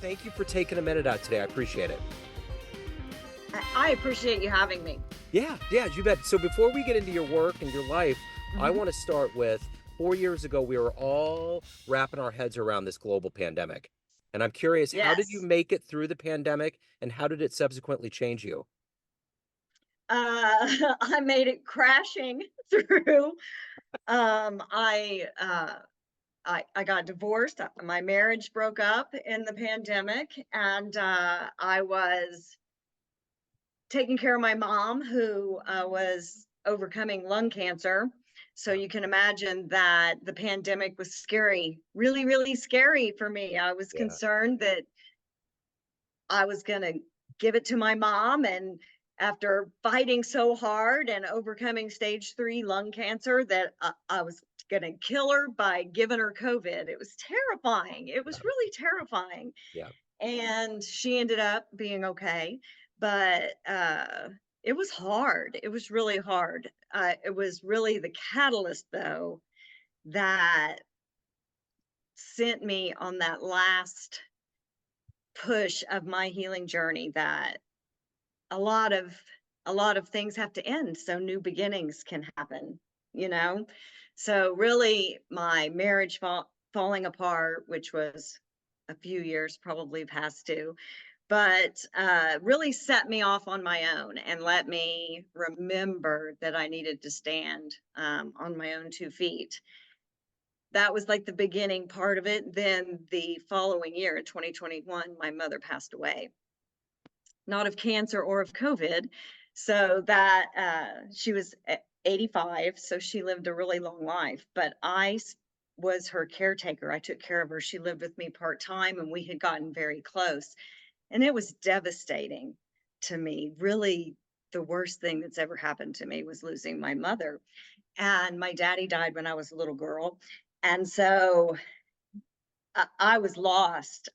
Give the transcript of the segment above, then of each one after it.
Thank you for taking a minute out today. I appreciate it. I appreciate you having me. Yeah, you bet. So before we get into your work and your life, I Mhm. want to start with 4 years ago, we were all wrapping our heads around this global pandemic. And I'm curious, how did you Yes. make it through the pandemic and how did it subsequently change you? I made it crashing through. Um, I, uh, I got divorced. My marriage broke up in the pandemic, and I was taking care of my mom, who was overcoming lung cancer. So Yeah, you can imagine that the pandemic was scary, really, really scary for me. I was yeah, concerned that I was going to give it to my mom. And after fighting so hard and overcoming stage 3 lung cancer, that I was going to kill her by giving her COVID. It was terrifying. It yeah, was really terrifying. yeah, And she ended up being okay. But it was hard. It was really hard. It was really the catalyst, though, that sent me on that last push of my healing journey, that a lot of a lot of things have to end so new beginnings can happen, you know? So really my marriage falling apart, which was a few years probably past due, but really set me off on my own and let me remember that I needed to stand on my own 2 feet. That was like the beginning part of it. Then the following year in 2021, my mother passed away, not of cancer or of COVID. So that she was 85, so she lived a really long life. But was her caretaker. I took care of her. She lived with me part time, and we had gotten very close. And it was devastating to me. Really, the worst thing that's ever happened to me was losing my mother. And my daddy died when I was a little girl. And so I was lost.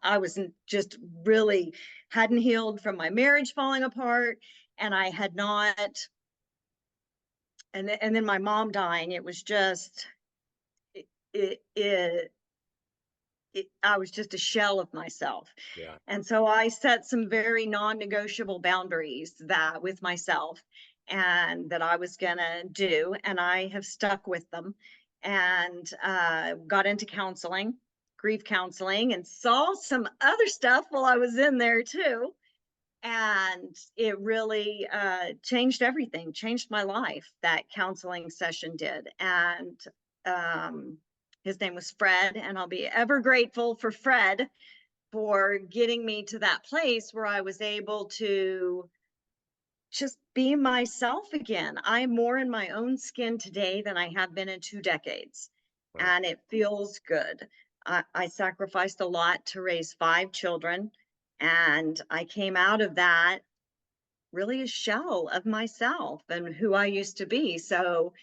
I was just really hadn't healed from my marriage falling apart, and I had not. And then my mom dying. It was just it, it, it, I was just a shell of myself. yeah, And so I set some very non-negotiable boundaries that with myself and that I was going to do. And I have stuck with them and got into counseling, grief counseling, and saw some other stuff while I was in there too. And it really changed everything, changed my life. That counseling session did. And um, his name was Fred. And I'll be ever grateful for Fred for getting me to that place where I was able to just be myself again. I'm more in my own skin today than I have been in 2 decades, wow, and it feels good. I sacrificed a lot to raise 5 children, and I came out of that really a shell of myself and who I used to be. So,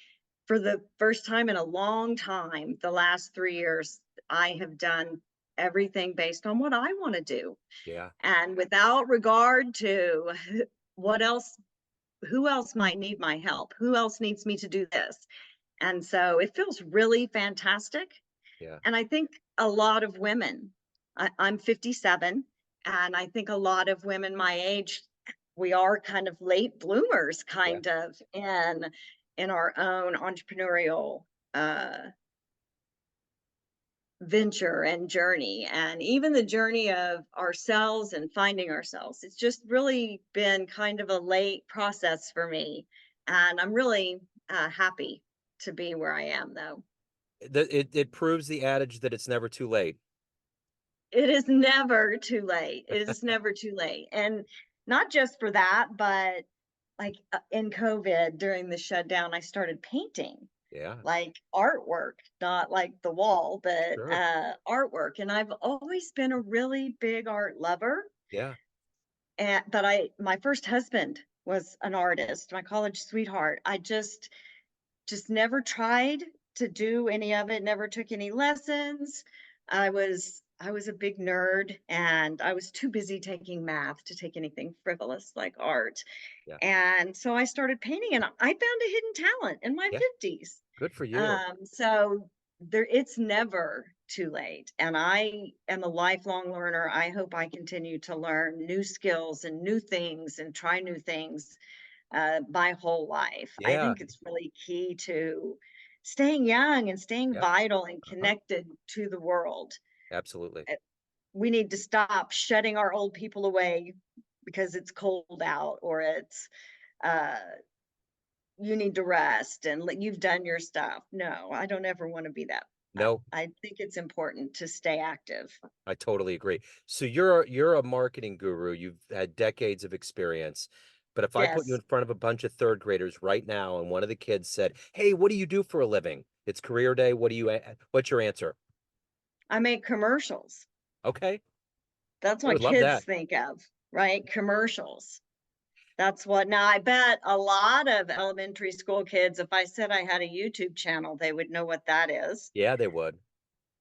for the first time in a long time, the last 3 years, I have done everything based on what I want to do yeah, and without regard to what else, who else might need my help, who else needs me to do this. And so it feels really fantastic. yeah, And I think a lot of women, I'm 57, and I think a lot of women my age, we are kind of late bloomers, yeah. kind of in our own entrepreneurial uh, venture and journey, and even the journey of ourselves and finding ourselves. It's just really been kind of a late process for me, and I'm really happy to be where I am, though. It proves the adage that it's never too late. It is never too late. It is never too late. And not just for that, but like in COVID during the shutdown, I started painting Yeah, like artwork, not like the wall, but sure. artwork. And I've always been a really big art lover. Yeah, And but my first husband was an artist, my college sweetheart. I just never tried to do any of it, never took any lessons. I was a big nerd, and I was too busy taking math to take anything frivolous like art. yeah, And so I started painting, and I found a hidden talent in my yeah. 50s. Good for you. So it's never too late. And I am a lifelong learner. I hope I continue to learn new skills and new things and try new things my whole life. I Yeah, think it's really key to staying young and staying yep, vital and uh-huh, connected to the world. absolutely. Uh, We need to stop shutting our old people away because it's cold out or it's uh, you need to rest and you've done your stuff. No, I don't ever want to be that. No, I think it's important to stay active. I totally agree. So you're a marketing guru. You've had decades of experience. But if I put you Yes, in front of a bunch of third graders right now and one of the kids said, "Hey, what do you do for a living? It's career day. What's your answer?" I make commercials. Okay, That's they what would love kids that. think of, right? Commercials. That's what now I bet a lot of elementary school kids, if I said I had a YouTube channel, they would know what that is. Yeah, they would.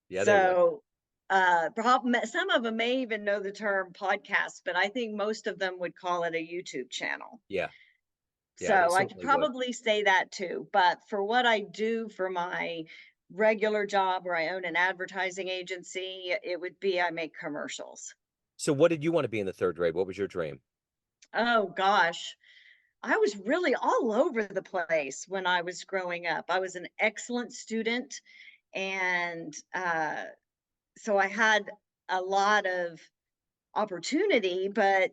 Yeah, they would. So, some of them may even know the term podcast, but I think most of them would call it a YouTube channel. Yeah, yeah, they So I could certainly would. probably say that too. But for what I do for my regular job where I own an advertising agency, it would be I make commercials. So what did you want to be in the third grade? What was your dream? Oh gosh. I was really all over the place when I was growing up. I was an excellent student, and so I had a lot of opportunity, but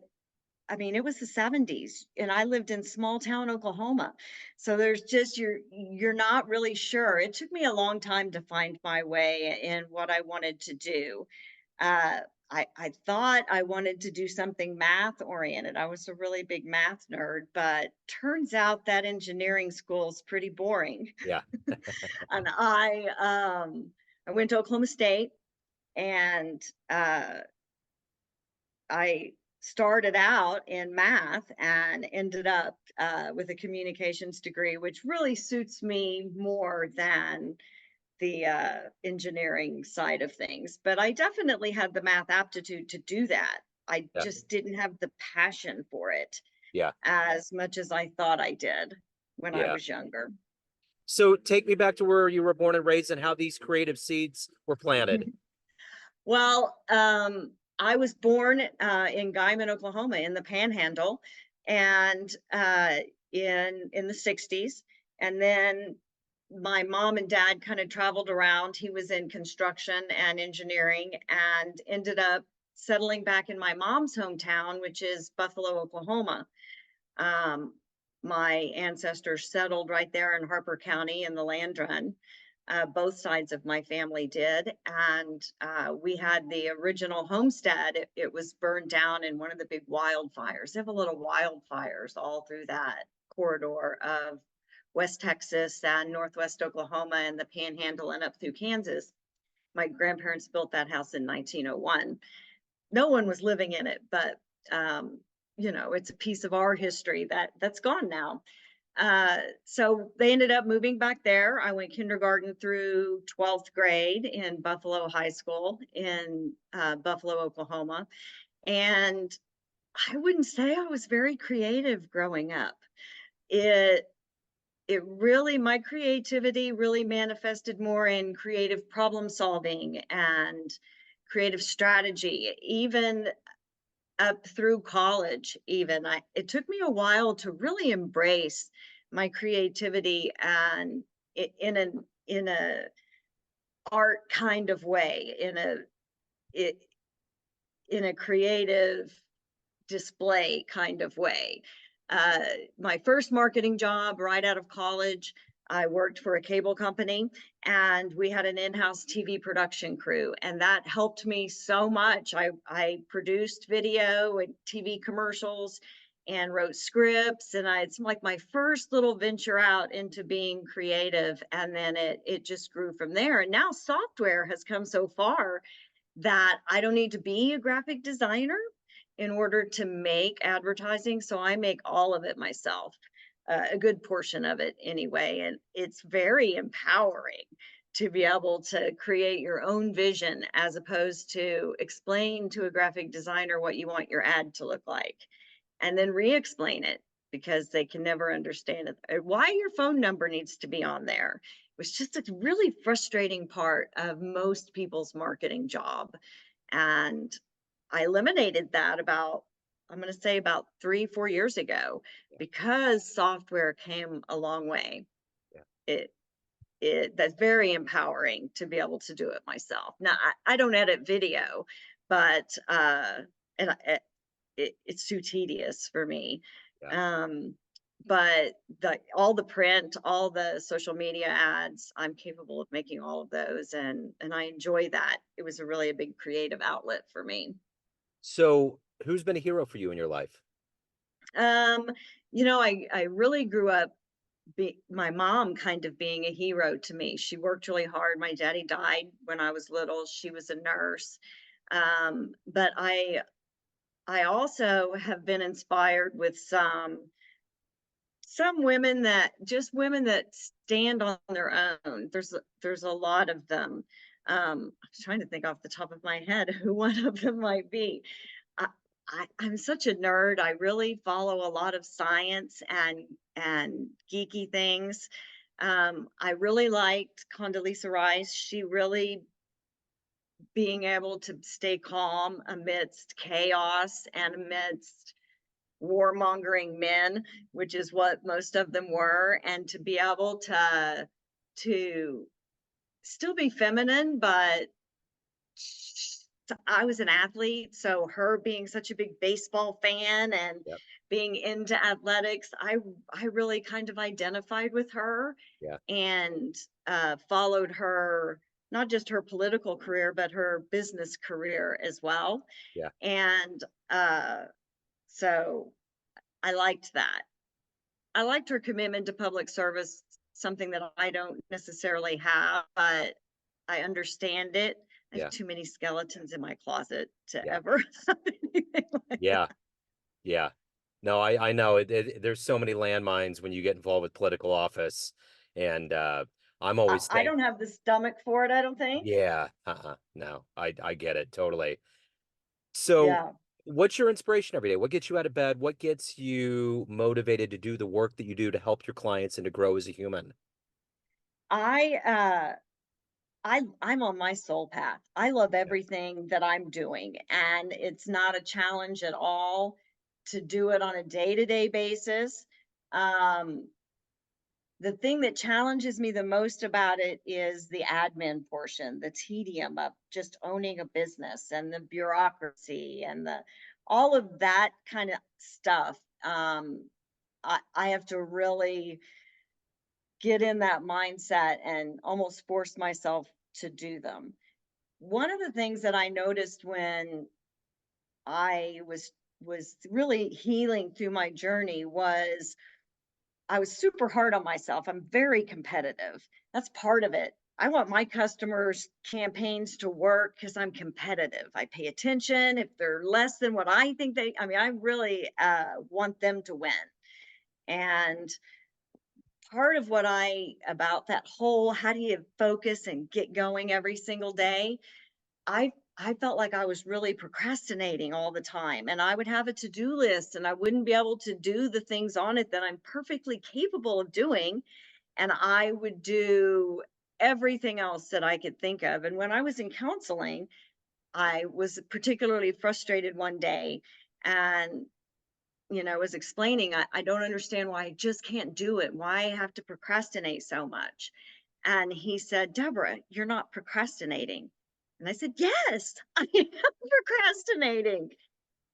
I mean, it was the 70s and I lived in small town Oklahoma. So there's just you're not really sure. It took me a long time to find my way in what I wanted to do. Uh, I thought I wanted to do something math oriented. I was a really big math nerd, but turns out that engineering school is pretty boring. Yeah, And I went to Oklahoma State and I started out in math and ended up with a communications degree, which really suits me more than the engineering side of things. But I definitely had the math aptitude to do that. I yeah, just didn't have the passion for it yeah, as much as I thought I did when I yeah. was younger. So take me back to where you were born and raised and how these creative seeds were planted. Well, I was born in Guyman, Oklahoma, in the Panhandle, and in the '60s, and then my mom and dad kind of traveled around. He was in construction and engineering, and ended up settling back in my mom's hometown, which is Buffalo, Oklahoma. Um, my ancestors settled right there in Harper County in the land run. Both sides of my family did. And we had the original homestead. It was burned down in one of the big wildfires. They have a little wildfires all through that corridor of West Texas and Northwest Oklahoma and the Panhandle and up through Kansas. My grandparents built that house in 1901. No one was living in it, but um, it's a piece of our history that's gone now. So they ended up moving back there. I went kindergarten through 12th grade in Buffalo High School in Buffalo, Oklahoma. And I wouldn't say I was very creative growing up. It it really my creativity really manifested more in creative problem solving and creative strategy, even up through college. Even it took me a while to really embrace my creativity and in a art kind of way, it, in a creative display kind of way. Uh, my first marketing job right out of college, I worked for a cable company and we had an in-house TV production crew, and that helped me so much. I produced video and TV commercials and wrote scripts, and it's like my first little venture out into being creative, and then it just grew from there. And now software has come so far that I don't need to be a graphic designer in order to make advertising. So I make all of it myself, a good portion of it anyway. And it's very empowering to be able to create your own vision as opposed to explain to a graphic designer what you want your ad to look like and then re explain it because they can never understand it. Why your phone number needs to be on there. was just a really frustrating part of most people's marketing job. And I eliminated that about, I'm going to say about 3, 4 years ago, Yeah. because software came a long way. Yeah. It that's very empowering to be able to do it myself. Now, I don't edit video, but and it's too tedious for me. Yeah. Um, but all the print, all the social media ads, I'm capable of making all of those, and I enjoy that. It was a really a big creative outlet for me. So, who's been a hero for you in your life? Um, I really grew up my mom kind of being a hero to me. She worked really hard. My daddy died when I was little. She was a nurse. But I also have been inspired with some women, that just women that stand on their own. There's a lot of them. I'm trying to think off the top of my head who one of them might be. I, I'm such a nerd. I really follow a lot of science and geeky things. I really liked Condoleezza Rice. She really being able to stay calm amidst chaos and amidst warmongering men, which is what most of them were, and to be able to still be feminine, but I was an athlete, so her being such a big baseball fan and Yep. being into athletics, I really kind of identified with her Yeah. and followed her, not just her political career, but her business career as well. Yeah. And uh, so I liked that. I liked her commitment to public service, something that I don't necessarily have, but I understand it. I have Yeah. too many skeletons in my closet to Yeah. ever have anything like Yeah. that. Yeah. No, I know there's so many landmines when you get involved with political office, and I'm always I thankful. don't have the stomach for it, I don't think. Yeah. No, I get it totally. So, Yeah. what's your inspiration every day? What gets you out of bed? What gets you motivated to do the work that you do to help your clients and to grow as a human? I I'm on my soul path. I love Yeah. everything that I'm doing, and it's not a challenge at all to do it on a day-to-day basis. Um, the thing that challenges me the most about it is the admin portion, the tedium of just owning a business and the bureaucracy and the all of that kind of stuff. I have to really get in that mindset and almost force myself to do them. One of the things that I noticed when I was really healing through my journey was I was super hard on myself. I'm very competitive. That's part of it. I want my customers' campaigns to work because I'm competitive. I pay attention. If they're less than what I think I mean, I really want them to win. And part of what about that whole how do you focus and get going every single day, I felt like I was really procrastinating all the time, and I would have a to-do list and I wouldn't be able to do the things on it that I'm perfectly capable of doing, and I would do everything else that I could think of. And when I was in counseling, I was particularly frustrated one day, and was explaining, I don't understand why I just can't do it, why I have to procrastinate so much. And he said, Deborah, you're not procrastinating. And I said, yes, I am procrastinating.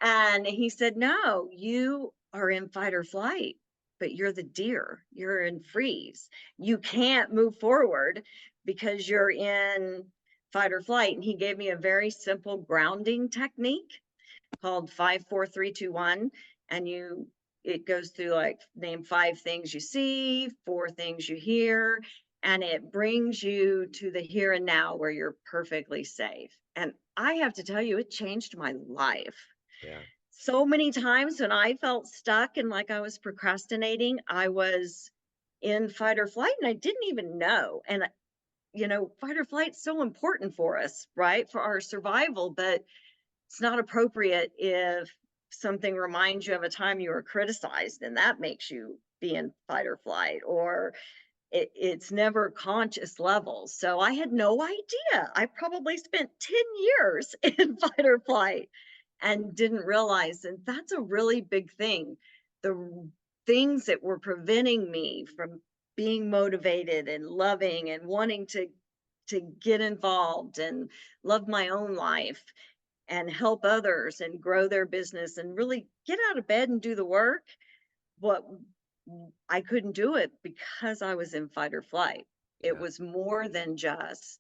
And he said, no, you are in fight or flight, but you're the deer, you're in freeze. You can't move forward because you're in fight or flight. And he gave me a very simple grounding technique called 5 4 3 2 1, and it goes through like name 5 things you see, 4 things you hear, and it brings you to the here and now where you're perfectly safe. And I have to tell you, it changed my life. Yeah. So many times when I felt stuck and like I was procrastinating, I was in fight or flight and I didn't even know. And fight or flight's so important for us, right? For our survival, but it's not appropriate if something reminds you of a time you were criticized and that makes you be in fight or flight, or it's never conscious levels. So I had no idea. I probably spent 10 years in fight or flight and didn't realize, and that's a really big thing. Things that were preventing me from being motivated and loving and wanting to get involved and love my own life and help others and grow their business and really get out of bed and do the work. What I couldn't do it because I was in fight or flight. It Yeah. was more than just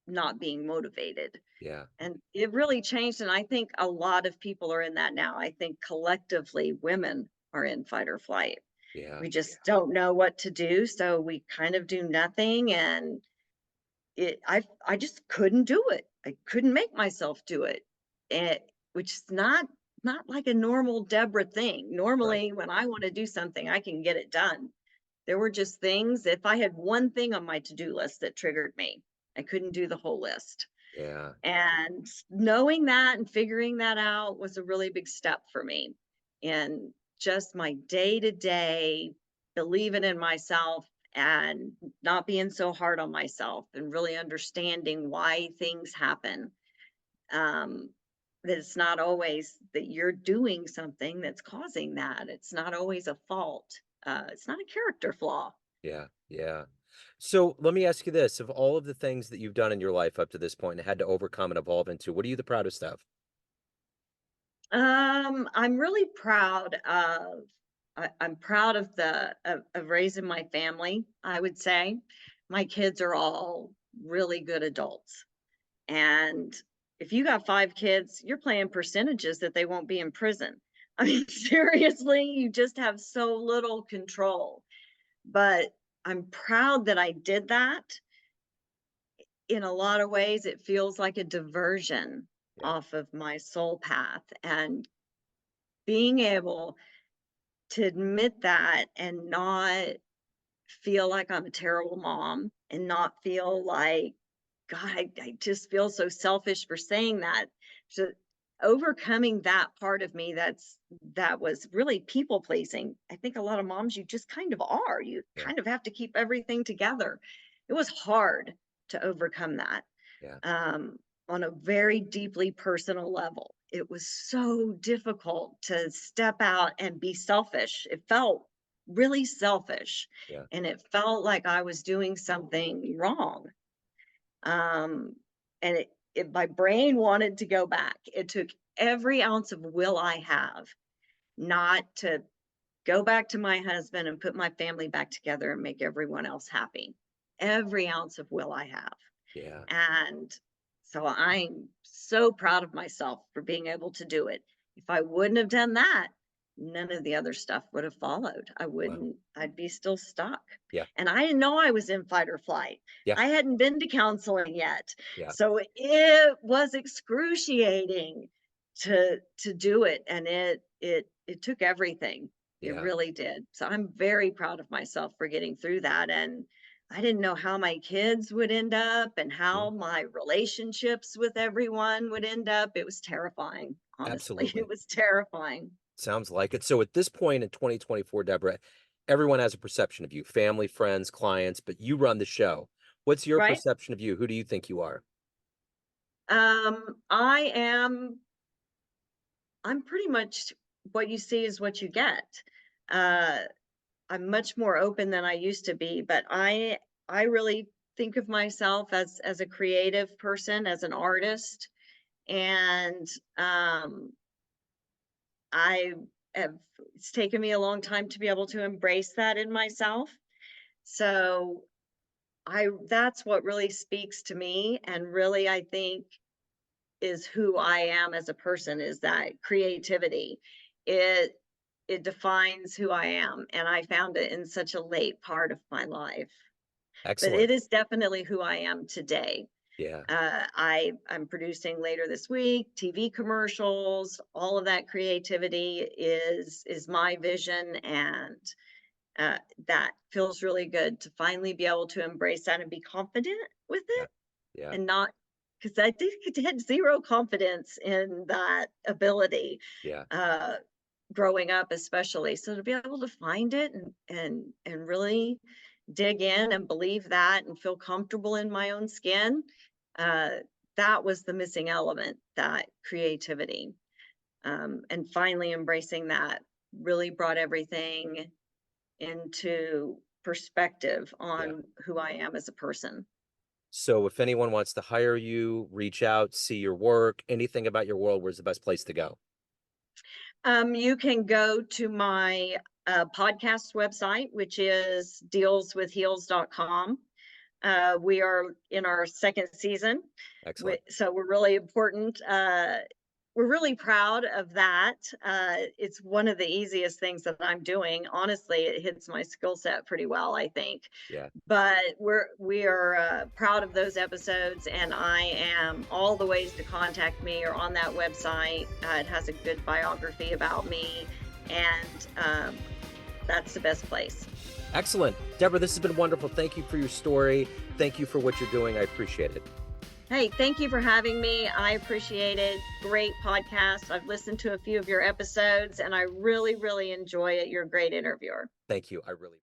not being motivated. Yeah. And it really changed, and I think a lot of people are in that now. I think collectively women are in fight or flight. Yeah. We just don't know what to do, so we kind of do nothing, and I just couldn't do it. I couldn't make myself do it. And which is not like a normal Debra thing. Right. Normally when I want to do something, I can get it done. There were just things, if I had one thing on my to-do list that triggered me, I couldn't do the whole list. Yeah. And knowing that and figuring that out was a really big step for me in just my day to day, believing in myself and not being so hard on myself and really understanding why things happen. Um, that it's not always that you're doing something that's causing that. It's not always a fault. It's not a character flaw. Yeah. Yeah. So let me ask you this. Of all of the things that you've done in your life up to this point and had to overcome and evolve into, what are you the proudest of? I'm really proud of I'm proud of of raising my family, I would say. My kids are all really good adults. And if you got 5 kids, you're playing percentages that they won't be in prison. I mean, seriously, you just have so little control. But I'm proud that I did that. In a lot of ways, it feels like a diversion Yeah. off of my soul path, and being able to admit that and not feel like I'm a terrible mom and not feel like, God, I just feel so selfish for saying that. So overcoming that part of me that was really people pleasing. I think a lot of moms, you just kind of are. You Yeah. kind of have to keep everything together. It was hard to overcome that Yeah. um, on a very deeply personal level. It was so difficult to step out and be selfish. It felt really selfish, Yeah. and it felt like I was doing something wrong. Um, and my brain wanted to go back. It took every ounce of will I have not to go back to my husband and put my family back together and make everyone else happy. Every ounce of will I have. Yeah. And so I'm so proud of myself for being able to do it. If I wouldn't have done that, none of the other stuff would have followed. Wow. I'd be still stuck. Yeah. And I didn't know I was in fight or flight. Yeah. I hadn't been to counseling yet. Yeah. So it was excruciating to do it. And it took everything. It Yeah. really did. So I'm very proud of myself for getting through that. And I didn't know how my kids would end up and Yeah. how my relationships with everyone would end up. It was terrifying, honestly. It Absolutely. was terrifying, Sounds like it. So at this point in 2024, Deborah, everyone has a perception of you, family, friends, clients, but you run the show. What's your right? perception of you? Who do you think you are? I am I'm pretty much what you see is what you get. Uh, I'm much more open than I used to be, but I really think of myself as a creative person, as an artist, and I have it's taken me a long time to be able to embrace that in myself. So I that's what really speaks to me and really I think is who I am as a person is that creativity. It it defines who I am and I found it in such a late part of my life. But Excellent. it is definitely who I am today. Yeah. I'm producing later this week TV commercials. All of that creativity is my vision, and that feels really good to finally be able to embrace that and be confident with Yeah. it, Yeah. and not because I think it had zero confidence in that ability Yeah. uh, growing up, especially. So to be able to find it and really dig in and believe that and feel comfortable in my own skin, uh, that was the missing element, that creativity. And finally embracing that really brought everything into perspective Yeah. on who I am as a person. So if anyone wants to hire you, reach out, see your work, anything about your world, where's the best place to go? You can go to my podcast website, which is dealswithheels.com. We are in our second season, Excellent. so we're really important. We're really proud of that. It's one of the easiest things that I'm doing. Honestly, it hits my skill set pretty well, I think. Yeah. But we are proud of those episodes, and I am all the ways to contact me are on that website. It has a good biography about me, and that's the best place. Excellent. Deborah, this has been wonderful. Thank you for your story. Thank you for what you're doing. I appreciate it. Hey, thank you for having me. I appreciate it. Great podcast. I've listened to a few of your episodes and I really, really enjoy it. You're a great interviewer. Thank you. I really